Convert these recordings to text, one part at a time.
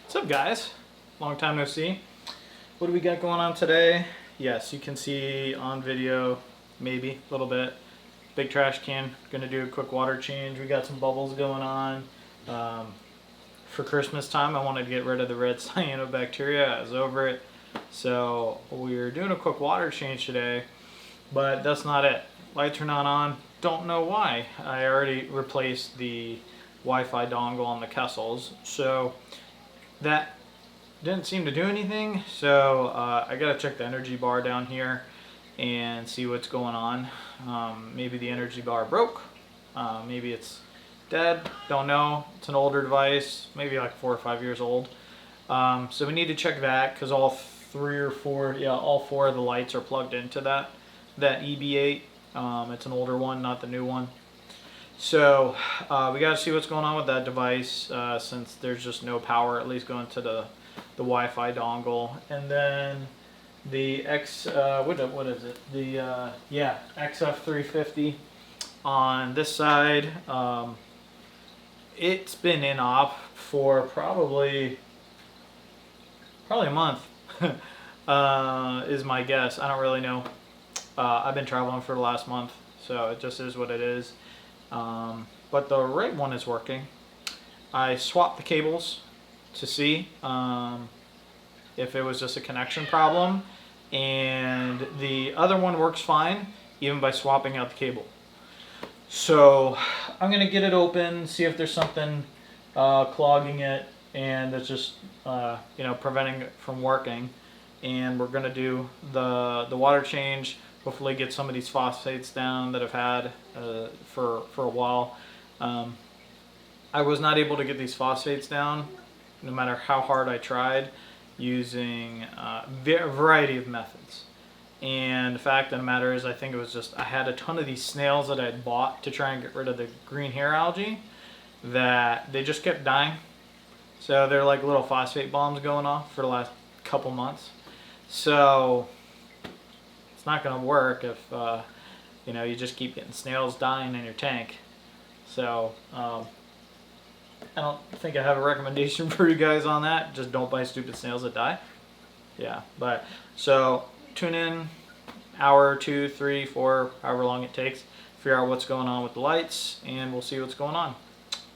What's up, guys? Long time no see. What do we got going on today? Yes, you can see on video, maybe a little bit. Big trash can. Gonna do a quick water change. We got some bubbles going on. For Christmas time, I wanted to get rid of the red cyanobacteria. I was over it. So we're doing a quick water change today, but that's not it. Lights are not on. Don't know why. I already replaced the Wi-Fi dongle on the Kessils, so that didn't seem to do anything. So I gotta check the energy bar down here and see what's going on. Maybe the energy bar broke. Maybe it's dead. Don't know. It's an older device, maybe like 4 or 5 years old. So we need to check that because all four of the lights are plugged into that EB8. It's an older one, not the new one. So we got to see what's going on with that device since there's just no power, at least going to the Wi-Fi dongle. And then the what is it? The XF350 on this side. It's been in op for probably a month. Is my guess. I don't really know. I've been traveling for the last month, so it just is what it is. But the right one is working. I swapped the cables to see if it was just a connection problem, and the other one works fine even by swapping out the cable. So I'm gonna get it open, see if there's something clogging it and that's just preventing it from working. And we're gonna do the water change. Hopefully get some of these phosphates down that I've had for a while. I was not able to get these phosphates down no matter how hard I tried, using a variety of methods. And the fact of the matter is, I think it was just I had a ton of these snails that I had bought to try and get rid of the green hair algae that they just kept dying. So they're like little phosphate bombs going off for the last couple months. So it's not going to work if you just keep getting snails dying in your tank. So I don't think I have a recommendation for you guys on that. Just don't buy stupid snails that die. Yeah, but so tune in hour, 2, 3, 4, however long it takes, figure out what's going on with the lights, and we'll see what's going on.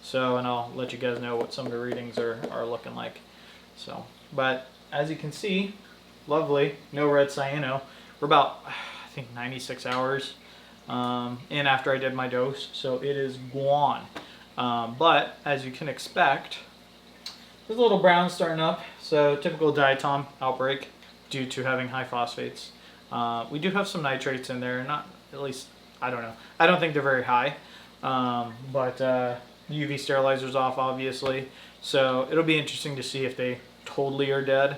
So, and I'll let you guys know what some of the readings are looking like. So, but as you can see, lovely, no red cyano. We're about, I think, 96 hours in after I did my dose, so it is gone. But as you can expect, there's a little brown starting up, so typical diatom outbreak due to having high phosphates. We do have some nitrates in there, not, at least, I don't know. I don't think they're very high, but UV sterilizer's off, obviously. So it'll be interesting to see if they totally are dead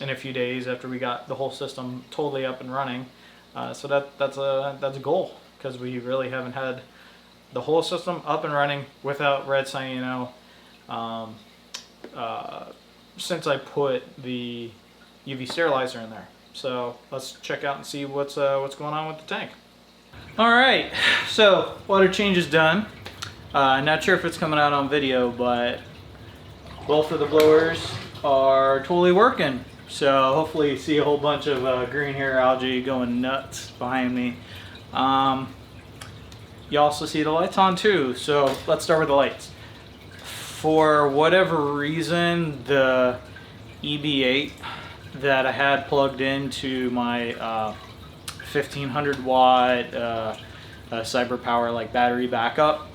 in a few days after we got the whole system totally up and running. So that's a goal, because we really haven't had the whole system up and running without red cyano since I put the UV sterilizer in there. So let's check out and see what's going on with the tank. All right, so water change is done. Not sure if it's coming out on video, but both of the blowers are totally working. So hopefully you see a whole bunch of green hair algae going nuts behind me. You also see the lights on too. So let's start with the lights. For whatever reason, the EB8 that I had plugged into my 1500 watt cyber power like battery backup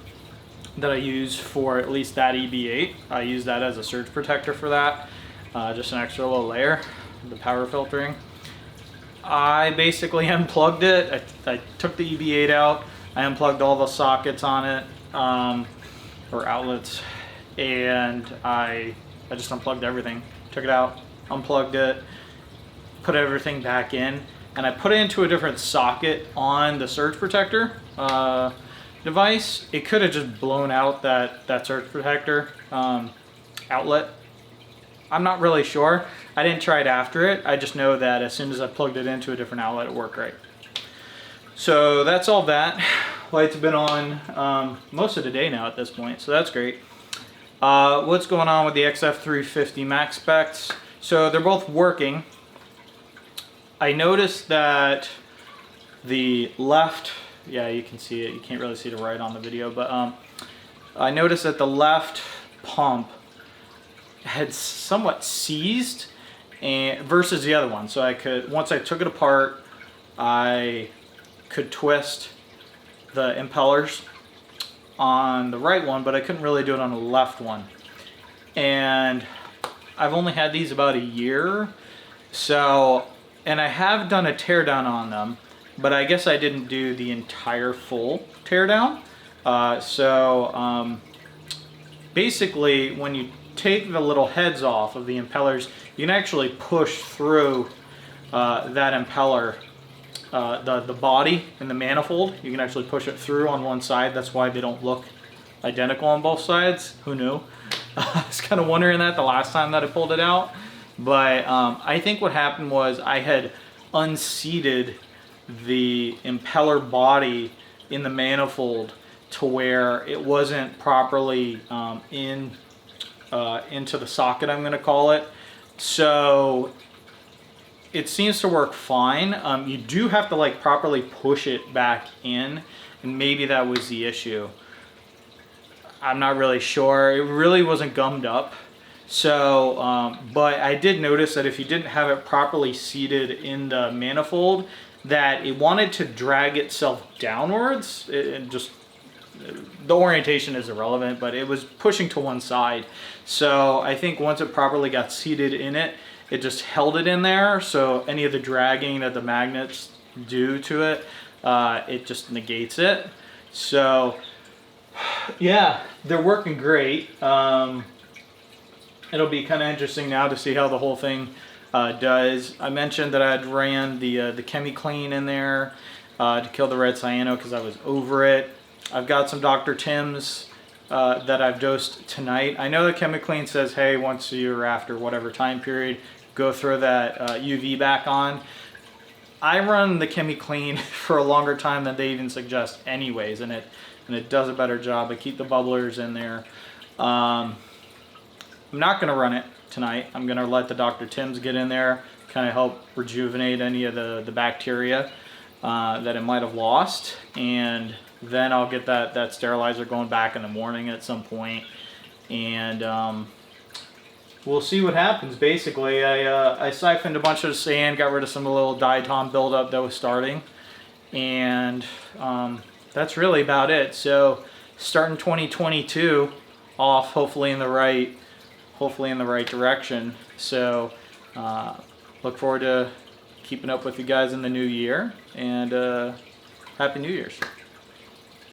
that I use for at least that EB8, I use that as a surge protector for that, just an extra little layer, the power filtering. I basically unplugged it. I took the EB8 out, I unplugged all the sockets on it, or outlets, and I just unplugged everything. Took it out, unplugged it, put everything back in, and I put it into a different socket on the surge protector device. It could have just blown out that surge protector outlet. I'm not really sure. I didn't try it after it. I just know that as soon as I plugged it into a different outlet, it worked great. So that's all that. Lights have been on most of the day now at this point, so that's great. What's going on with the XF350 Maxspects? So they're both working. I noticed that the left, yeah, you can see it. You can't really see the right on the video, but I noticed that the left pump had somewhat seized versus the other one. So I could, once I took it apart, I could twist the impellers on the right one, but I couldn't really do it on the left one. And I've only had these about a year, so, and I have done a teardown on them, but I guess I didn't do the entire full teardown. Basically, when you take the little heads off of the impellers, you can actually push through that impeller, the body and the manifold. You can actually push it through on one side. That's why they don't look identical on both sides. Who knew? I was kind of wondering that the last time that I pulled it out. But I think what happened was I had unseated the impeller body in the manifold to where it wasn't properly into the socket, I'm going to call it. So it seems to work fine. You do have to like properly push it back in, and maybe that was the issue. I'm not really sure. It really wasn't gummed up. So, but I did notice that if you didn't have it properly seated in the manifold, that it wanted to drag itself downwards. It just, the orientation is irrelevant, but it was pushing to one side. So I think once it properly got seated in it, it just held it in there. So any of the dragging that the magnets do to it, it just negates it. So yeah, they're working great. It'll be kind of interesting now to see how the whole thing does. I mentioned that I'd ran the ChemiClean in there to kill the red cyano because I was over it. I've got some Dr. Tim's that I've dosed tonight. I know the ChemiClean says, hey, once a year after whatever time period, go throw that UV back on. I run the ChemiClean for a longer time than they even suggest anyways, and it does a better job. I keep the bubblers in there. I'm not going to run it tonight. I'm going to let the Dr. Tim's get in there, kind of help rejuvenate any of the bacteria that it might have lost, and then I'll get that sterilizer going back in the morning at some point, and we'll see what happens. Basically, I siphoned a bunch of sand, got rid of some of the little diatom buildup that was starting, and that's really about it. So starting 2022 off, hopefully in the right direction. So look forward to keeping up with you guys in the new year, and Happy New Year's.